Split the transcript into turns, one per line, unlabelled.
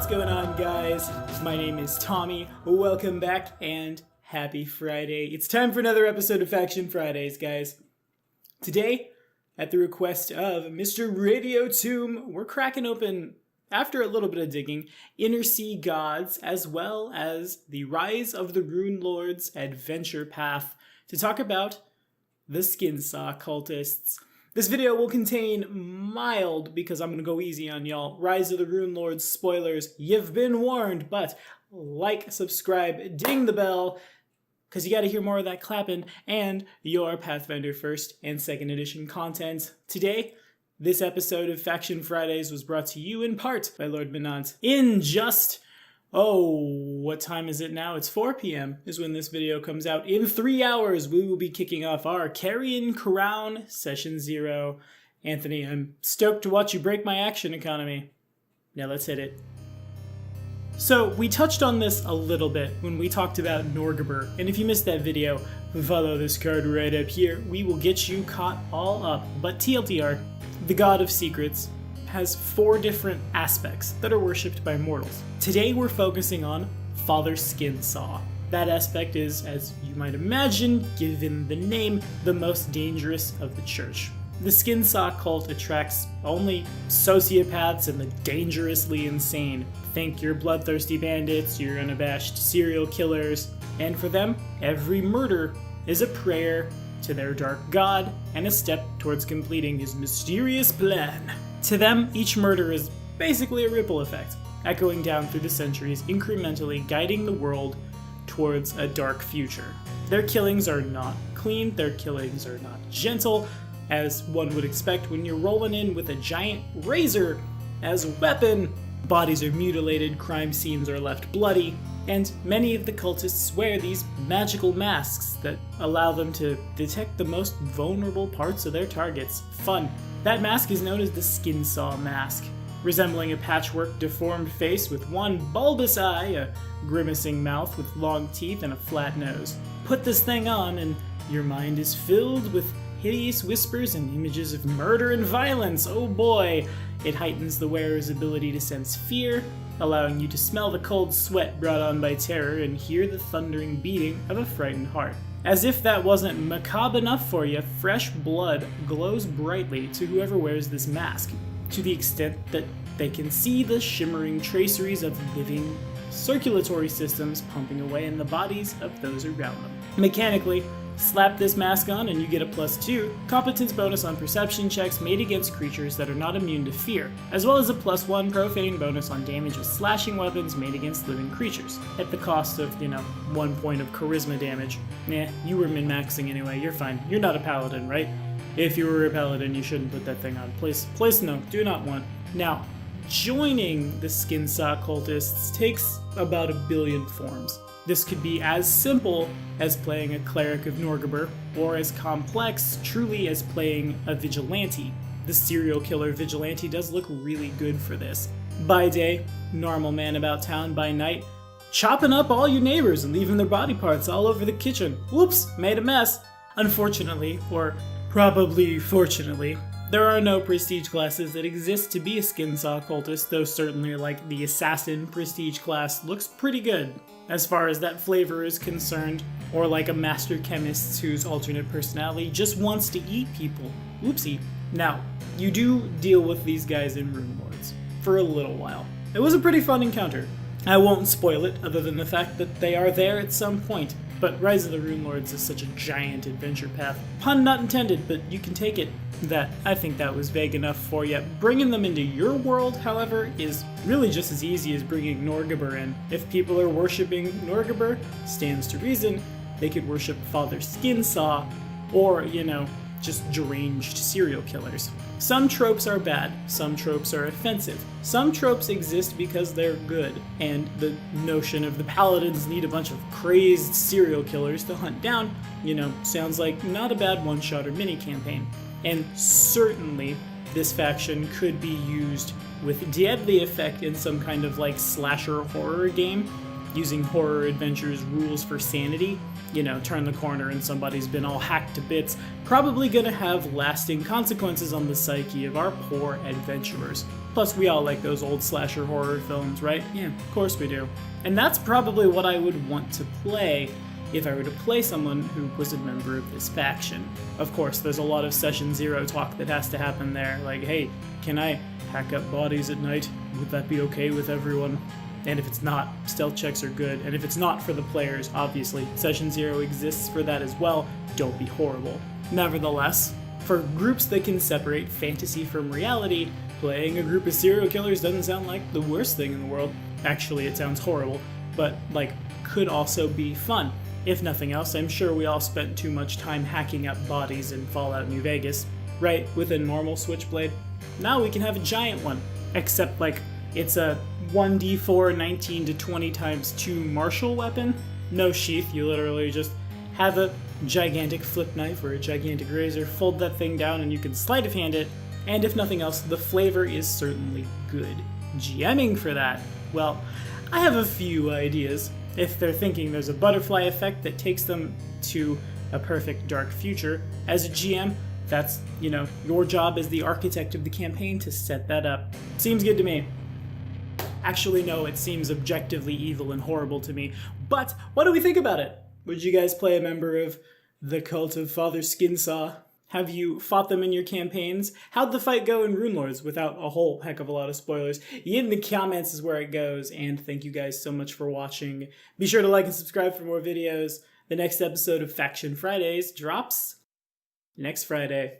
going on, guys? My name is Tommy. Welcome back and happy Friday. It's time for another episode of Faction Fridays, guys. Today, at the request of Mr. Radio Tomb, we're cracking open, after a little bit of digging, Inner Sea Gods, as well as the Rise of the Rune Lords adventure path, to talk about the Skinsaw Cultists. This video will contain mild, because I'm going to go easy on y'all, Rise of the Rune Lords spoilers. You've been warned, but like, subscribe, ding the bell, because you got to hear more of that clapping, and your Pathfinder 1st and 2nd edition content. Today, this episode of Faction Fridays was brought to you in part by Lord Benant. In just, what time is it now? It's 4 p.m. is when this video comes out. In 3 hours, we will be kicking off our Carrion Crown Session 0. Anthony, I'm stoked to watch you break my action economy. Now let's hit it. So, we touched on this a little bit when we talked about Norgabur, and if you missed that video, follow this card right up here. We will get you caught all up. But TLDR, the God of Secrets has 4 different aspects that are worshipped by mortals. Today we're focusing on Father Skinsaw. That aspect is, as you might imagine, given the name, the most dangerous of the church. The Skinsaw cult attracts only sociopaths and the dangerously insane. Think your bloodthirsty bandits, your unabashed serial killers, and for them, every murder is a prayer to their dark god and a step towards completing his mysterious plan. To them, each murder is basically a ripple effect, echoing down through the centuries, incrementally guiding the world towards a dark future. Their killings are not clean, their killings are not gentle, as one would expect when you're rolling in with a giant razor as a weapon. Bodies are mutilated, crime scenes are left bloody, and many of the cultists wear these magical masks that allow them to detect the most vulnerable parts of their targets. Fun. That mask is known as the Skinsaw mask, resembling a patchwork deformed face with one bulbous eye, a grimacing mouth with long teeth, and a flat nose. Put this thing on and your mind is filled with hideous whispers and images of murder and violence. Oh boy! It heightens the wearer's ability to sense fear, allowing you to smell the cold sweat brought on by terror and hear the thundering beating of a frightened heart. As if that wasn't macabre enough for you, fresh blood glows brightly to whoever wears this mask, to the extent that they can see the shimmering traceries of living circulatory systems pumping away in the bodies of those around them. Mechanically, slap this mask on and you get a +2 competence bonus on perception checks made against creatures that are not immune to fear, as well as a +1 profane bonus on damage with slashing weapons made against living creatures, at the cost of, 1 point of charisma damage. Nah, you were min-maxing anyway, you're fine. You're not a paladin, right? If you were a paladin, you shouldn't put that thing on. Place no, do not want. Now, joining the Skinsaw cultists takes about 1 billion forms. This could be as simple as playing a cleric of Norgabur, or as complex, truly, as playing a vigilante. The serial killer vigilante does look really good for this. By day, normal man about town. By night, chopping up all your neighbors and leaving their body parts all over the kitchen. Whoops, made a mess. Unfortunately, or probably fortunately, there are no prestige classes that exist to be a Skinsaw cultist, though certainly the assassin prestige class looks pretty good as far as that flavor is concerned, or like a master chemist whose alternate personality just wants to eat people. Oopsie. Now, you do deal with these guys in Rune Lords for a little while. It was a pretty fun encounter. I won't spoil it, other than the fact that they are there at some point. But Rise of the Rune Lords is such a giant adventure path. Pun not intended, but you can take it. That I think that was vague enough for you. Bringing them into your world, however, is really just as easy as bringing Norgabur in. If people are worshipping Norgabur, stands to reason they could worship Father Skinsaw, or, just deranged serial killers. Some tropes are bad, some tropes are offensive. Some tropes exist because they're good, and the notion of the paladins need a bunch of crazed serial killers to hunt down, sounds like not a bad one-shot or mini-campaign. And certainly, this faction could be used with deadly effect in some kind of slasher horror game, using horror adventures rules for sanity. turn the corner and somebody's been all hacked to bits, probably gonna have lasting consequences on the psyche of our poor adventurers. Plus, we all like those old slasher horror films, right? Yeah, of course we do. And that's probably what I would want to play if I were to play someone who was a member of this faction. Of course, there's a lot of Session Zero talk that has to happen there, like, hey, can I hack up bodies at night? Would that be okay with everyone? And if it's not, stealth checks are good. And if it's not for the players, obviously, Session Zero exists for that as well. Don't be horrible. Nevertheless, for groups that can separate fantasy from reality, playing a group of serial killers doesn't sound like the worst thing in the world. Actually, it sounds horrible, but, could also be fun. If nothing else, I'm sure we all spent too much time hacking up bodies in Fallout New Vegas. Right, with a normal switchblade. Now we can have a giant one. Except, it's a 1d4 19 to 20 times 2 martial weapon. No sheath, you literally just have a gigantic flip knife or a gigantic razor, fold that thing down, and you can sleight of hand it. And if nothing else, the flavor is certainly good. GMing for that? Well, I have a few ideas. If they're thinking there's a butterfly effect that takes them to a perfect dark future, as a GM, that's, your job as the architect of the campaign to set that up. Seems good to me. Actually, no, it seems objectively evil and horrible to me. But what do we think about it? Would you guys play a member of the cult of Father Skinsaw? Have you fought them in your campaigns? How'd the fight go in Runelords without a whole heck of a lot of spoilers? In the comments is where it goes, and thank you guys so much for watching. Be sure to like and subscribe for more videos. The next episode of Faction Fridays drops next Friday.